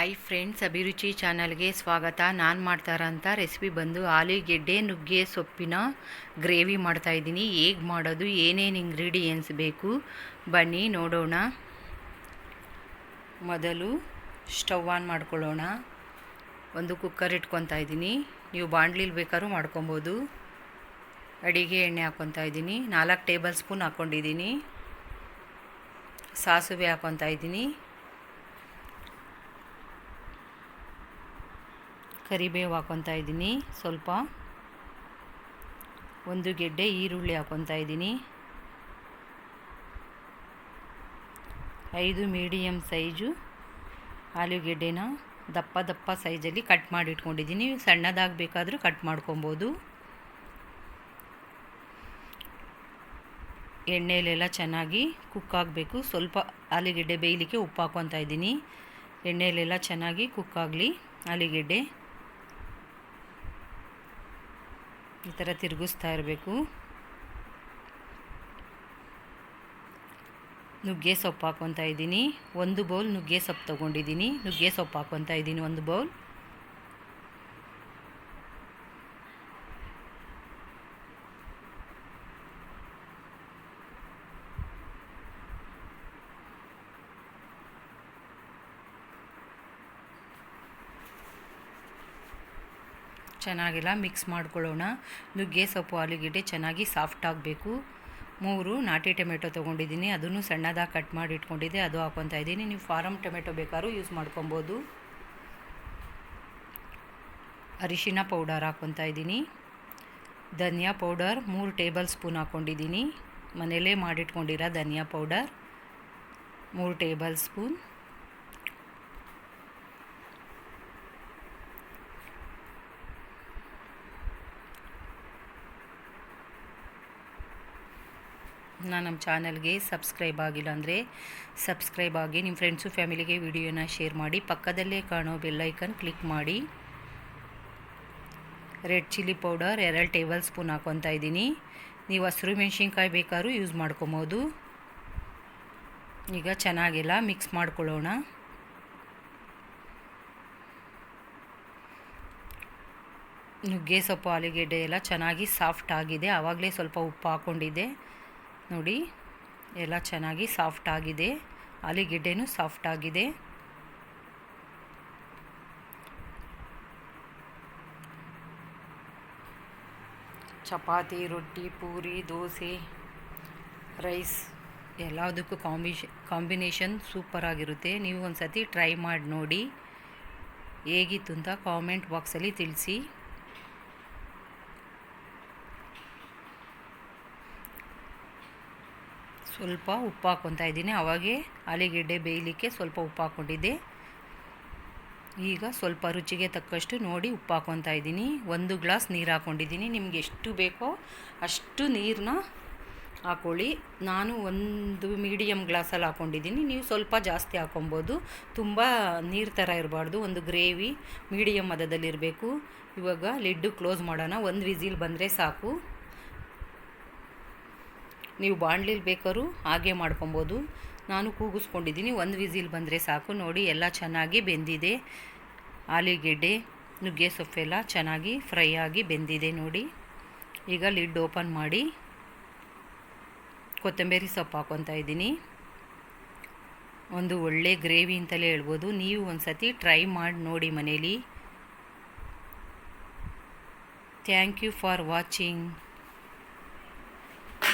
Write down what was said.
Hi friends, ಅಭಿರುಚಿ ಚಾನಲ್ಗೆ ಸ್ವಾಗತ. ನಾನು ಮಾಡ್ತಾ ಇರೋಂಥ ರೆಸಿಪಿ ಬಂದು ಆಲೂಗೆಡ್ಡೆ ನುಗ್ಗೆ ಸೊಪ್ಪಿನ ಗ್ರೇವಿ ಮಾಡ್ತಾಯಿದ್ದೀನಿ. ಹೇಗೆ ಮಾಡೋದು, ಏನೇನು ಇಂಗ್ರೀಡಿಯೆಂಟ್ಸ್ ಬೇಕು ಬನ್ನಿ ನೋಡೋಣ. ಮೊದಲು ಸ್ಟವ್ ಆನ್ ಮಾಡ್ಕೊಳ್ಳೋಣ. ಒಂದು ಕುಕ್ಕರ್ ಇಟ್ಕೊತಾ ಇದ್ದೀನಿ. ನೀವು ಬಾಣಲಿಲಿ ಬೇಕಾದ್ರೂ ಮಾಡ್ಕೊಬೋದು. ಅಡಿಗೆ ಎಣ್ಣೆ ಹಾಕ್ಕೊತಾ ಇದ್ದೀನಿ. 4 ಟೇಬಲ್ ಸ್ಪೂನ್ ಹಾಕ್ಕೊಂಡಿದ್ದೀನಿ. ಸಾಸಿವೆ ಹಾಕ್ಕೊತಾ ಇದ್ದೀನಿ. ಕರಿಬೇವು ಹಾಕ್ಕೊತಾ ಇದ್ದೀನಿ. ಸ್ವಲ್ಪ ಒಂದು ಗೆಡ್ಡೆ ಈರುಳ್ಳಿ ಹಾಕ್ಕೊತಾ ಇದ್ದೀನಿ. 5 ಮೀಡಿಯಮ್ ಸೈಜು ಆಲೂಗೆಡ್ಡೆನ ದಪ್ಪ ಸೈಜಲ್ಲಿ ಕಟ್ ಮಾಡಿ ಇಟ್ಕೊಂಡಿದ್ದೀನಿ. ಸಣ್ಣದಾಗಿ ಬೇಕಾದರೂ ಕಟ್ ಮಾಡ್ಕೊಬೋದು. ಎಣ್ಣೆಲೆಲ್ಲ ಚೆನ್ನಾಗಿ ಕುಕ್ ಆಗಬೇಕು. ಸ್ವಲ್ಪ ಆಲೂಗೆಡ್ಡೆ ಬೇಯಲಿಕ್ಕೆ ಉಪ್ಪು ಹಾಕ್ಕೊತಾ ಇದ್ದೀನಿ. ಎಣ್ಣೆಲೆಲ್ಲ ಚೆನ್ನಾಗಿ ಕುಕ್ ಆಗಲಿ ಆಲೂಗೆಡ್ಡೆ. ಈ ಥರ ತಿರುಗಿಸ್ತಾ ಇರಬೇಕು. ನುಗ್ಗೆ ಸೊಪ್ಪು ಹಾಕ್ಕೊತಾ ಇದ್ದೀನಿ. 1 ಬೌಲ್ ನುಗ್ಗೆ ಸೊಪ್ಪು ತೊಗೊಂಡಿದ್ದೀನಿ. ನುಗ್ಗೆ ಸೊಪ್ಪು ಹಾಕ್ಕೊತಾ ಇದ್ದೀನಿ 1 ಬೌಲ್. ಚೆನ್ನಾಗೆಲ್ಲ ಮಿಕ್ಸ್ ಮಾಡ್ಕೊಳ್ಳೋಣ. ನುಗ್ಗೆ ಸೊಪ್ಪು ಆಲೂಗೆಡ್ಡೆ ಚೆನ್ನಾಗಿ ಸಾಫ್ಟ್ ಆಗಬೇಕು. 3 ನಾಟಿ ಟೊಮೆಟೊ ತೊಗೊಂಡಿದ್ದೀನಿ. ಅದನ್ನು ಸಣ್ಣದಾಗಿ ಕಟ್ ಮಾಡಿ ಇಟ್ಕೊಂಡಿದ್ದೆ, ಅದು ಹಾಕ್ಕೊತಾ ಇದ್ದೀನಿ. ನೀವು ಫಾರಮ್ ಟೊಮೆಟೊ ಬೇಕಾದ್ರೂ ಯೂಸ್ ಮಾಡ್ಕೊಬೋದು. ಅರಿಶಿನ ಪೌಡರ್ ಹಾಕ್ಕೊತಾ ಇದ್ದೀನಿ. ಧನಿಯಾ ಪೌಡರ್ 3 ಟೇಬಲ್ ಸ್ಪೂನ್ ಹಾಕ್ಕೊಂಡಿದ್ದೀನಿ. ಮನೆಯಲ್ಲೇ ಮಾಡಿಟ್ಕೊಂಡಿರೋ ಧನಿಯಾ ಪೌಡರ್ 3 ಟೇಬಲ್ ಸ್ಪೂನ್. ನಮ್ಮ ಚಾನಲ್ಗೆ ಸಬ್ಸ್ಕ್ರೈಬ್ ಆಗಿಲ್ಲ ಅಂದರೆ ಸಬ್ಸ್ಕ್ರೈಬ್ ಆಗಿ, ನಿಮ್ಮ ಫ್ರೆಂಡ್ಸು ಫ್ಯಾಮಿಲಿಗೆ ವಿಡಿಯೋನ ಶೇರ್ ಮಾಡಿ. ಪಕ್ಕದಲ್ಲೇ ಕಾಣೋ ಬೆಲ್ಲೈಕನ್ ಕ್ಲಿಕ್ ಮಾಡಿ. Red chilli powder 2 table spoon ಹಾಕ್ಕೊತಾ ಇದ್ದೀನಿ. ನೀವು ಹಸಿರು ಮೆಣಸಿನ್ಕಾಯಿ ಬೇಕಾದ್ರೂ ಯೂಸ್ ಮಾಡ್ಕೊಬೋದು. ಈಗ ಚೆನ್ನಾಗೆಲ್ಲ ಮಿಕ್ಸ್ ಮಾಡ್ಕೊಳ್ಳೋಣ. ನುಗ್ಗೆ ಸೊಪ್ಪು ಆಲೂಗೆಡ್ಡೆ ಎಲ್ಲ ಚೆನ್ನಾಗಿ ಸಾಫ್ಟ್ ಆಗಿದೆ. ಆವಾಗಲೇ ಸ್ವಲ್ಪ ಉಪ್ಪು ಹಾಕ್ಕೊಂಡಿದ್ದೆ ನೋಡಿ. ಎಲ್ಲ ಚೆನ್ನಾಗಿ ಸಾಫ್ಟ್ ಆಗಿದೆ. ಆಲೂಗೆಡ್ಡೆನೂ ಸಾಫ್ಟ್ ಆಗಿದೆ. ಚಪಾತಿ, ರೊಟ್ಟಿ, ಪೂರಿ, ದೋಸೆ, ರೈಸ್ ಎಲ್ಲದಕ್ಕೂ ಕಾಂಬಿನೇಷನ್ ಸೂಪರಾಗಿರುತ್ತೆ. ನೀವು ಒಂದು ಸತಿ ಟ್ರೈ ಮಾಡಿ ನೋಡಿ. ಹೇಗಿತ್ತು ಅಂತ ಕಾಮೆಂಟ್ ಬಾಕ್ಸಲ್ಲಿ ತಿಳಿಸಿ. ಸ್ವಲ್ಪ ಉಪ್ಪು ಹಾಕ್ಕೊತಾ ಇದ್ದೀನಿ. ಅವಾಗೇ ಆಲೂಗೆಡ್ಡೆ ಬೇಯಲಿಕ್ಕೆ ಸ್ವಲ್ಪ ಉಪ್ಪು ಹಾಕ್ಕೊಂಡಿದ್ದೆ. ಈಗ ಸ್ವಲ್ಪ ರುಚಿಗೆ ತಕ್ಕಷ್ಟು ನೋಡಿ ಉಪ್ಪು ಹಾಕ್ಕೊತಾ ಇದ್ದೀನಿ. 1 ಗ್ಲಾಸ್ ನೀರು ಹಾಕ್ಕೊಂಡಿದ್ದೀನಿ. ನಿಮ್ಗೆ ಎಷ್ಟು ಬೇಕೋ ಅಷ್ಟು ನೀರನ್ನ ಹಾಕ್ಕೊಳ್ಳಿ. ನಾನು 1 ಮೀಡಿಯಮ್ ಗ್ಲಾಸಲ್ಲಿ ಹಾಕ್ಕೊಂಡಿದ್ದೀನಿ. ನೀವು ಸ್ವಲ್ಪ ಜಾಸ್ತಿ ಹಾಕ್ಕೊಬೋದು. ತುಂಬ ನೀರು ಥರ ಇರಬಾರ್ದು. ಒಂದು ಗ್ರೇವಿ ಮೀಡಿಯಮ್ ಹದದಲ್ಲಿರಬೇಕು. ಇವಾಗ ಲಿಡ್ಡು ಕ್ಲೋಸ್ ಮಾಡೋಣ. 1 ವಿಸಿಲ್ ಬಂದರೆ ಸಾಕು. ನೀವು ಬಾಣಲಿಲಿ ಬೇಕಾದ್ರೂ ಹಾಗೆ ಮಾಡ್ಕೊಬೋದು. ನಾನು ಕೂಗಿಸ್ಕೊಂಡಿದ್ದೀನಿ. 1 ವಿಸಿಲ್ ಬಂದರೆ ಸಾಕು. ನೋಡಿ ಎಲ್ಲ ಚೆನ್ನಾಗಿ ಬೆಂದಿದೆ. ಆಲೂಗೆಡ್ಡೆ ನುಗ್ಗೆ ಸೊಪ್ಪೆಲ್ಲ ಚೆನ್ನಾಗಿ ಫ್ರೈ ಆಗಿ ಬೆಂದಿದೆ ನೋಡಿ. ಈಗ ಲಿಡ್ ಓಪನ್ ಮಾಡಿ ಕೊತ್ತಂಬರಿ ಸೊಪ್ಪು ಹಾಕ್ಕೊತಾ ಇದ್ದೀನಿ. ಒಂದು ಒಳ್ಳೆ ಗ್ರೇವಿ ಅಂತಲೇ ಹೇಳ್ಬೋದು. ನೀವು ಒಂದು ಸತಿ ಟ್ರೈ ಮಾಡಿ ನೋಡಿ ಮನೇಲಿ. Thank you for watching.